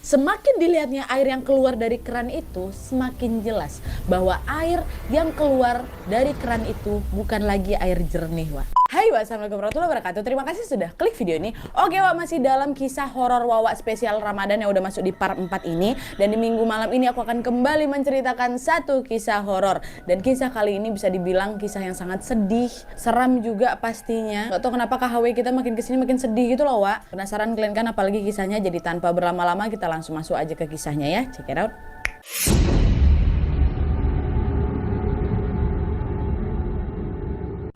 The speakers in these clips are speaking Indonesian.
Semakin dilihatnya air yang keluar dari keran itu, semakin jelas bahwa air yang keluar dari keran itu bukan lagi air jernih, Wak. Hai, wassalamualaikum warahmatullahi wabarakatuh. Terima kasih sudah klik video ini. Oke, Wak, masih dalam kisah horor Wawa spesial Ramadan yang udah masuk di part 4 ini. Dan di minggu malam ini aku akan kembali menceritakan satu kisah horor. Dan kisah kali ini bisa dibilang kisah yang sangat sedih, seram juga pastinya. Gak tau kenapa KHW kita makin kesini makin sedih gitu loh, Wak. Penasaran kalian kan apalagi kisahnya? Jadi tanpa berlama-lama kita langsung masuk aja ke kisahnya ya. Check it out.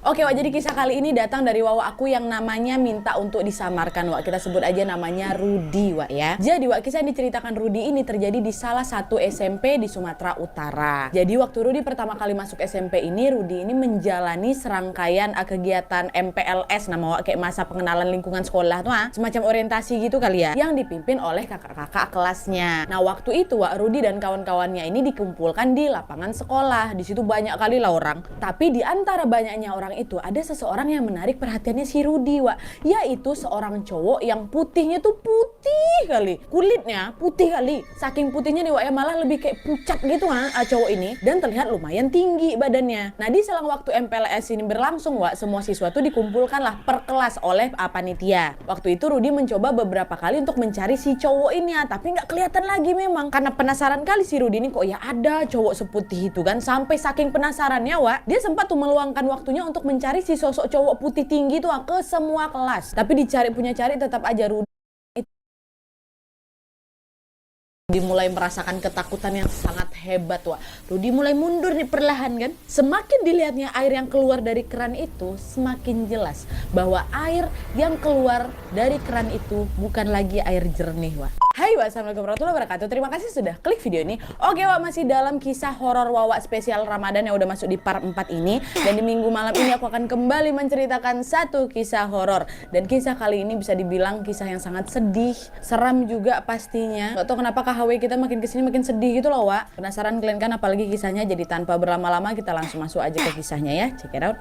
Oke, Wak, jadi kisah kali ini datang dari Wawa aku yang namanya minta untuk disamarkan, Wak. Kita sebut aja namanya Rudi, Wak, ya. Jadi, Wak, kisah yang diceritakan Rudi ini terjadi di salah satu SMP di Sumatera Utara. Jadi, waktu Rudi pertama kali masuk SMP ini, Rudi ini menjalani serangkaian kegiatan MPLS, nama, Wak, kayak masa pengenalan lingkungan sekolah tuh, semacam orientasi gitu kali ya, yang dipimpin oleh kakak-kakak kelasnya. Nah, waktu itu, Wak, Rudi dan kawan-kawannya ini dikumpulkan di lapangan sekolah. Di situ banyak kali lah orang. Tapi di antara banyaknya orang itu ada seseorang yang menarik perhatiannya si Rudi, Wak, yaitu seorang cowok yang putihnya tuh putih kali, kulitnya putih kali, saking putihnya nih, Wak, ya, malah lebih kayak pucat gitu cowok ini, dan terlihat lumayan tinggi badannya. Nah, di selang waktu MPLS ini berlangsung, Wak, semua siswa tuh dikumpulkan lah per kelas oleh panitia. Waktu itu Rudi mencoba beberapa kali untuk mencari si cowok ini tapi nggak kelihatan lagi memang, karena penasaran kali si Rudi ini, kok ya ada cowok seputih itu kan. Sampai saking penasarannya, Wak, dia sempat tuh meluangkan waktunya untuk mencari si sosok cowok putih tinggi tuh ke semua kelas. Tapi dicari punya cari tetap aja Rudi dimulai merasakan ketakutan yang sangat hebat, Wak. Rudi mulai mundur nih perlahan kan. Semakin dilihatnya air yang keluar dari keran itu, semakin jelas bahwa air yang keluar dari keran itu bukan lagi air jernih, Wak. Hai, wassalamualaikum warahmatullahi wabarakatuh. Terima kasih sudah klik video ini. Oke, Wak, masih dalam kisah horor Wawa spesial Ramadan yang udah masuk di part 4 ini. Dan di minggu malam ini aku akan kembali menceritakan satu kisah horor. Dan kisah kali ini bisa dibilang kisah yang sangat sedih, seram juga pastinya. Gak tau kenapa KHW kita makin kesini makin sedih gitu loh, Wak. Penasaran kalian kan apalagi kisahnya? Jadi tanpa berlama-lama kita langsung masuk aja ke kisahnya ya. Check it out.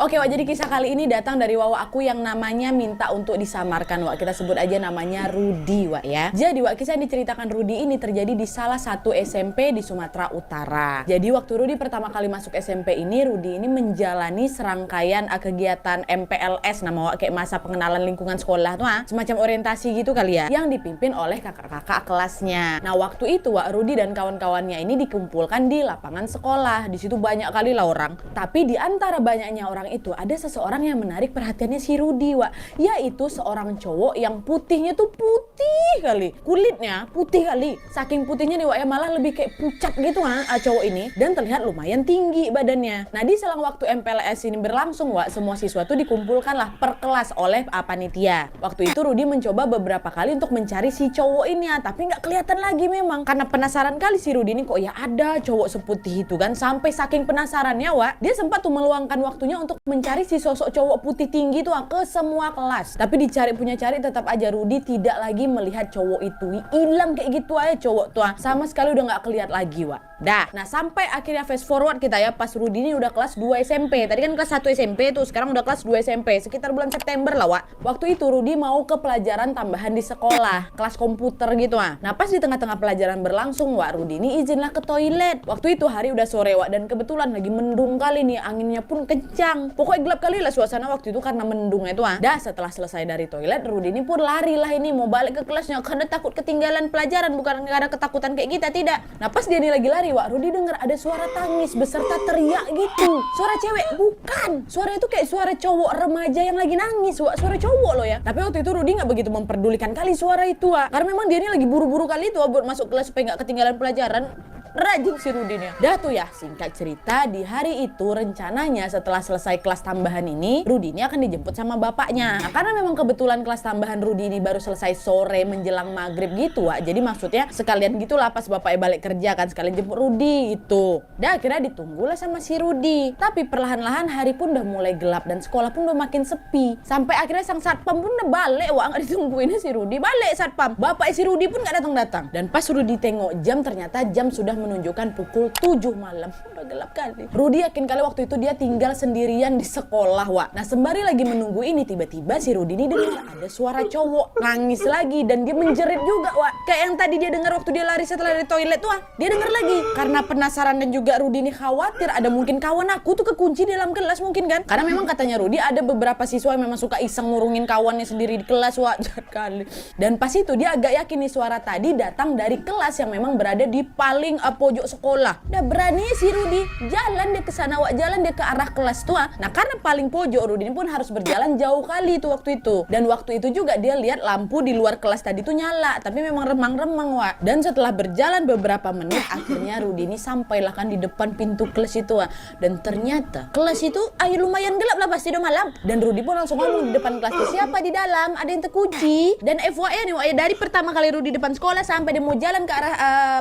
Oke, Wak, jadi kisah kali ini datang dari Wawa aku yang namanya minta untuk disamarkan, Wak. Kita sebut aja namanya Rudi, Wak, ya. Jadi, Wak, kisah yang diceritakan Rudi ini terjadi di salah satu SMP di Sumatera Utara. Jadi, waktu Rudi pertama kali masuk SMP ini, Rudi ini menjalani serangkaian kegiatan MPLS, nama, Wak, kayak masa pengenalan lingkungan sekolah tuh, semacam orientasi gitu kali ya, yang dipimpin oleh kakak-kakak kelasnya. Nah, waktu itu, Wak, Rudi dan kawan-kawannya ini dikumpulkan di lapangan sekolah. Di situ banyak kali lah orang. Tapi di antara banyaknya orang itu ada seseorang yang menarik perhatiannya si Rudi, Wak, yaitu seorang cowok yang putihnya tuh putih kali, kulitnya putih kali, saking putihnya nih, Wak, ya, malah lebih kayak pucat gitu cowok ini, dan terlihat lumayan tinggi badannya. Nah, di selang waktu MPLS ini berlangsung, Wak, semua siswa tuh dikumpulkan lah per kelas oleh panitia. Waktu itu Rudi mencoba beberapa kali untuk mencari si cowok ini tapi nggak kelihatan lagi memang, karena penasaran kali si Rudi ini, kok ya ada cowok seputih itu kan. Sampai saking penasarannya, Wak, dia sempat tuh meluangkan waktunya untuk mencari si sosok cowok putih tinggi tuh ke semua kelas. Tapi dicari punya cari tetap aja Rudi tidak lagi melihat cowok itu. Hilang kayak gitu aja cowok tuh, sama sekali udah nggak kelihatan lagi, Wak. Nah, sampai akhirnya fast forward kita ya, pas Rudi ini udah kelas 2 SMP. Tadi kan kelas 1 SMP tuh, sekarang udah kelas 2 SMP. Sekitar bulan September lah, Wak. Waktu itu Rudi mau ke pelajaran tambahan di sekolah, kelas komputer gitu. Nah, pas di tengah-tengah pelajaran berlangsung, Wak, Rudi ini izinlah ke toilet. Waktu itu hari udah sore, Wak, dan kebetulan lagi mendung kali nih, anginnya pun kencang. Pokoknya gelap kali lah suasana waktu itu karena mendungnya itu. Dah, setelah selesai dari toilet, Rudi ini pun lari lah ini mau balik ke kelasnya karena takut ketinggalan pelajaran, bukan karena ketakutan kayak kita, tidak. Nah, pas dia nih lagi lari, Wak, Rudi dengar ada suara tangis beserta teriak gitu. Suara cewek, bukan. Suara itu kayak suara cowok remaja yang lagi nangis, Wak. Suara cowok loh ya. Tapi waktu itu Rudi nggak begitu memperdulikan kali suara itu, Wak. Karena memang dia ini lagi buru-buru kali itu buat masuk kelas supaya nggak ketinggalan pelajaran. Rajin si Rudi nih. Dah tuh ya, singkat cerita, di hari itu rencananya setelah selesai kelas tambahan ini, Rudi ini akan dijemput sama bapaknya. Nah, karena memang kebetulan kelas tambahan Rudi ini baru selesai sore menjelang maghrib gitu, Wak. Jadi maksudnya sekalian gitulah pas bapaknya balik kerja kan, sekalian jemput Rudi gitu. Dah akhirnya ditunggulah sama si Rudi. Tapi perlahan-lahan hari pun udah mulai gelap dan sekolah pun udah makin sepi. Sampai akhirnya sang satpam pun udah balik, Wak. Nggak ditungguinnya si Rudi. Balik satpam. Bapak si Rudi pun nggak datang-datang. Dan pas Rudi tengok jam, ternyata jam sudah menunjukkan pukul 7 malam. Udah gelap kali. Rudy yakin kali waktu itu dia tinggal sendirian di sekolah, Wak. Nah, sembari lagi menunggu ini, tiba-tiba si Rudy ini dengar ada suara cowok nangis lagi dan dia menjerit juga, Wak. Kayak yang tadi dia dengar waktu dia lari setelah dari toilet tuh, Wak. Dia dengar lagi. Karena penasaran dan juga Rudy ini khawatir ada mungkin kawan aku tuh kekunci di dalam kelas mungkin kan. Karena memang katanya Rudy ada beberapa siswa yang memang suka iseng ngurungin kawannya sendiri di kelas, Wak. Jahat kali. Dan pas itu dia agak yakin nih suara tadi datang dari kelas yang memang berada di paling pojok sekolah. Udah berani si Rudy jalan dia ke sana, Wak. Jalan dia ke arah kelas tuh. Nah, karena paling pojok Rudy ini pun harus berjalan jauh kali tuh waktu itu. Dan waktu itu juga dia lihat lampu di luar kelas tadi tuh nyala, tapi memang remang-remang, Wak. Dan setelah berjalan beberapa menit, akhirnya Rudy ini sampailah kan di depan pintu kelas itu, Wak. Dan ternyata kelas itu lumayan gelap lah, pasti udah malam. Dan Rudy pun langsung ngomong di depan kelas, siapa di dalam? Ada yang terkunci. Dan FYI nih, Wak, dari pertama kali Rudy depan sekolah sampai dia mau jalan ke arah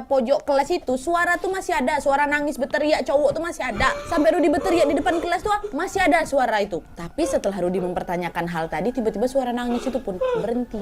pojok kelas itu, suara tuh masih ada, suara nangis berteriak cowok tuh masih ada. Sampai Rudy berteriak di depan kelas tuh masih ada suara itu. Tapi setelah Rudy mempertanyakan hal tadi, tiba-tiba suara nangis itu pun berhenti.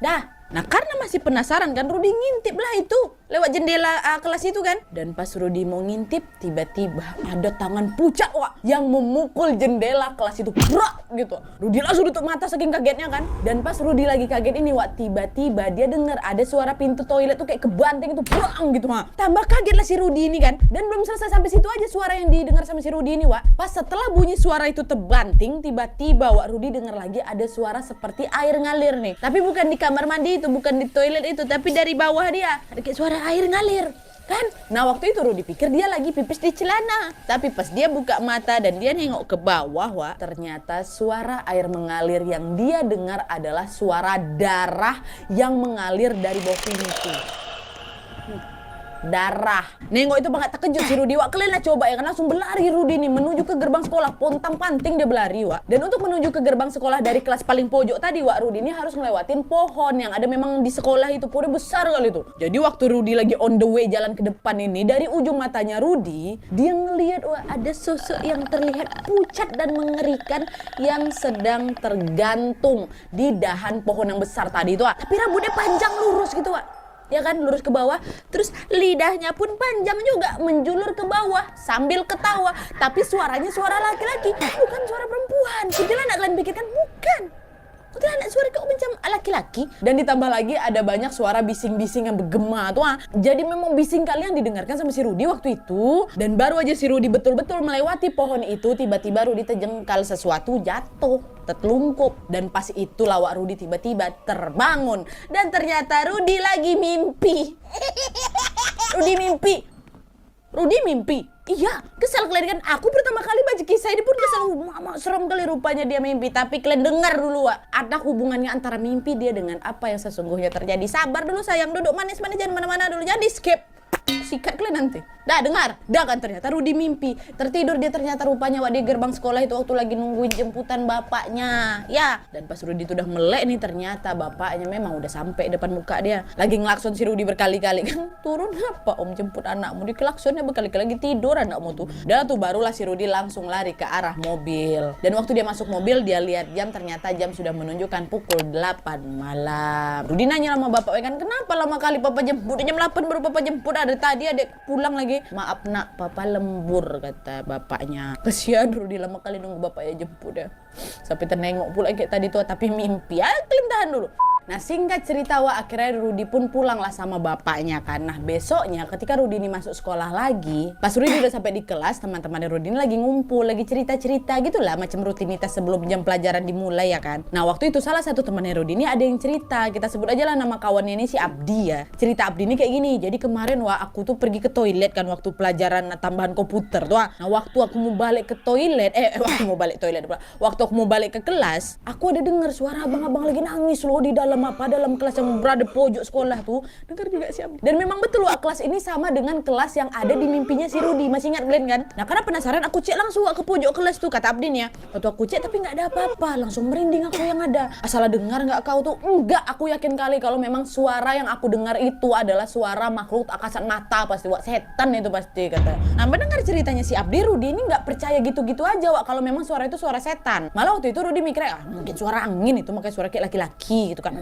Dah. Nah, karena masih penasaran kan, Rudy ngintip lah itu lewat jendela kelas itu kan. Dan pas Rudy mau ngintip, tiba-tiba ada tangan pucat, Wak, yang memukul jendela kelas itu. Brak gitu. Rudy langsung tutup mata saking kagetnya kan. Dan pas Rudy lagi kaget ini, Wak, tiba-tiba dia dengar ada suara pintu toilet tuh kayak kebanting itu, bang gitu, Wak. Tambah kaget lah si Rudy ini kan. Dan belum selesai sampai situ aja suara yang didengar sama si Rudy ini, Wak. Pas setelah bunyi suara itu terbanting, tiba-tiba, Wak, Rudy dengar lagi ada suara seperti air ngalir nih. Tapi bukan di kamar mandi itu, bukan di toilet itu, tapi dari bawah dia ada kayak suara air ngalir kan. Nah, waktu itu Rudy pikir dia lagi pipis di celana, tapi pas dia buka mata dan dia nengok ke bawah, Wak, ternyata suara air mengalir yang dia dengar adalah suara darah yang mengalir dari bawah pintu. Darah. Nengok itu banget terkejut si Rudy, Wak. Kalian lah coba ya kan, langsung berlari Rudy nih menuju ke gerbang sekolah. Pontang panting dia berlari, Wak. Dan untuk menuju ke gerbang sekolah dari kelas paling pojok tadi, Wak, Rudy ini harus ngelewatin pohon yang ada memang di sekolah itu. Pohonnya besar kali itu. Jadi waktu Rudy lagi on the way jalan ke depan ini, dari ujung matanya Rudy, dia ngelihat, Wak, ada sosok yang terlihat pucat dan mengerikan yang sedang tergantung di dahan pohon yang besar tadi itu, Wak. Tapi rambutnya panjang lurus gitu, Wak. Ya kan, lurus ke bawah, terus lidahnya pun panjang juga menjulur ke bawah sambil ketawa, tapi suaranya suara laki-laki, bukan suara perempuan. Kuntilanak kalian pikirkan, bukan. Kuntilanak suara kok macam laki-laki. Dan ditambah lagi ada banyak suara bising-bising yang bergema tuh. Jadi memang bising kalian didengarkan sama si Rudy waktu itu. Dan baru aja si Rudy betul-betul melewati pohon itu, tiba-tiba Rudy terjengkal sesuatu, jatuh, tertelungkup. Dan pas itu lawak Rudy tiba-tiba terbangun. Dan ternyata Rudy lagi mimpi. Rudy mimpi. Rudy mimpi. Iya, kesal kalian kan. Aku pertama kali baca kisah ini pun kesal. Mama, serem kali rupanya dia mimpi. Tapi kalian dengar dulu, Wak. Ada hubungannya antara mimpi dia dengan apa yang sesungguhnya terjadi. Sabar dulu sayang, duduk manis-manis, jangan mana-mana dulu. Jadi skip. Sikat kalian nanti. Dah dengar. Dah kan ternyata Rudy mimpi. Tertidur dia ternyata rupanya, Wak, di gerbang sekolah itu waktu lagi nungguin jemputan bapaknya. Ya, dan pas Rudy itu udah melek nih, ternyata bapaknya memang udah sampai depan muka dia. Lagi ngelakson si Rudy berkali-kali kan. Turun apa om jemput anakmu? Di klaksonnya berkali-kali, lagi tidur anakmu tuh. Dan tuh barulah si Rudy langsung lari ke arah mobil. Dan waktu dia masuk mobil, dia lihat jam, ternyata jam sudah menunjukkan pukul 8 malam. Rudy nanya sama bapaknya kan, kenapa lama kali papa jemput? Jam 8 baru papa jemput, ada tadi adek pulang lagi. Maaf nak, papa lembur, kata bapaknya. Kesian Rudy lama kali nunggu bapaknya jemput ya. Sampai ternengok pula kayak tadi tuh, tapi mimpi. Kalian tahan dulu. Nah, singkat cerita, Wak, akhirnya Rudy pun pulang lah sama bapaknya kan. Nah, besoknya ketika Rudy ini masuk sekolah lagi, pas Rudy udah sampai di kelas, teman-teman Rudy ini lagi ngumpul, lagi cerita-cerita gitu lah, macam rutinitas sebelum jam pelajaran dimulai ya kan. Nah, waktu itu salah satu temannya Rudy ini ada yang cerita, kita sebut aja lah nama kawannya ini si Abdi ya. Cerita Abdi ini kayak gini, jadi kemarin, Wak, aku tuh pergi ke toilet kan waktu pelajaran tambahan komputer tuh. Nah, waktu aku mau balik ke toilet, waktu aku mau balik ke kelas, aku ada dengar suara abang-abang lagi nangis loh di dalam kelas yang berada pojok sekolah tuh. Dengar juga si Abdi. Dan memang betul, Wak, kelas ini sama dengan kelas yang ada di mimpinya si Rudy. Masih ingat kalian kan? Nah, karena penasaran aku cek langsung, Wak, ke pojok kelas tuh, kata Abdin ya. Waktu aku cek tapi nggak ada apa-apa, langsung merinding aku yang ada. Asal dengar nggak kau tuh? Enggak, aku yakin kali kalau memang suara yang aku dengar itu adalah suara makhluk tak kasat mata pasti, Wak. Setan itu pasti, kata. Nah, mendengar ceritanya si Abdi, Rudy ini nggak percaya gitu-gitu aja, Wak, kalau memang suara itu suara setan. Malah waktu itu Rudy mikir, mungkin suara angin itu, makanya suara kayak laki-laki gitu kan.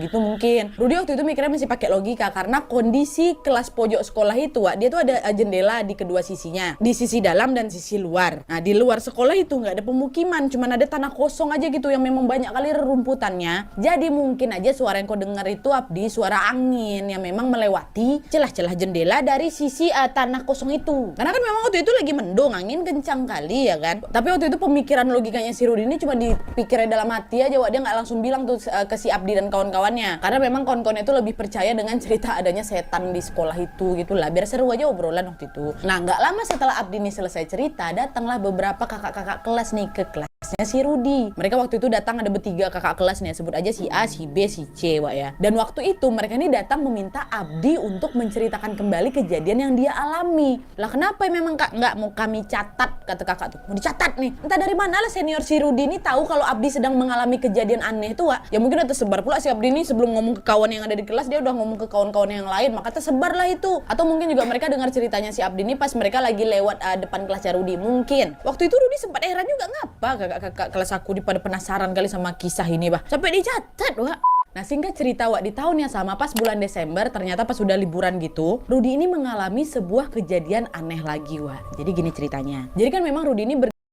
gitu mungkin. Rudy waktu itu mikirnya masih pakai logika karena kondisi kelas pojok sekolah itu, Wak, dia tuh ada jendela di kedua sisinya, di sisi dalam dan sisi luar. Nah, di luar sekolah itu nggak ada pemukiman, cuman ada tanah kosong aja gitu yang memang banyak kali rerumputannya. Jadi mungkin aja suara yang kau dengar itu, Abdi, suara angin yang memang melewati celah-celah jendela dari sisi tanah kosong itu. Karena kan memang waktu itu lagi mendung, angin kencang kali ya kan. Tapi waktu itu pemikiran logikanya si Rudy ini cuma dipikirnya dalam hati aja, Wak. Dia nggak langsung bilang tuh ke si Abdi dan kawan-kawannya. Karena memang kawan-kawannya itu lebih percaya dengan cerita adanya setan di sekolah itu gitulah. Biar seru aja obrolan waktu itu. Nah, nggak lama setelah Abdi ini selesai cerita, datanglah beberapa kakak-kakak kelas nih ke kelasnya si Rudy. Mereka waktu itu datang ada bertiga kakak kelas nih, sebut aja si A, si B, si C, Wak ya. Dan waktu itu mereka ini datang meminta Abdi untuk menceritakan kembali kejadian yang dia alami. Lah kenapa memang Kak nggak mau kami catat, kata kakak tuh. Mau dicatat nih. Entah dari mana lah senior si Rudy ini tahu kalau Abdi sedang mengalami kejadian aneh itu, Wak. Ya mungkin udah tersebar pula si Abdi ini sebelum ngomong ke kawan yang ada di kelas, dia udah ngomong ke kawan-kawan yang lain, maka tersebar lah itu. Atau mungkin juga mereka dengar ceritanya si Abdi ini pas mereka lagi lewat depan kelasnya Rudy. Mungkin. Waktu itu Rudy sempat heran juga, ngapa kakak-kakak kelas aku pada penasaran kali sama kisah ini, bah. Sampai dicatat, Wak. Nah, singkat cerita, Wak, di tahun yang sama pas bulan Desember, ternyata pas sudah liburan gitu, Rudy ini mengalami sebuah kejadian aneh lagi, Wak. Jadi gini ceritanya. Jadi kan memang Rudy ini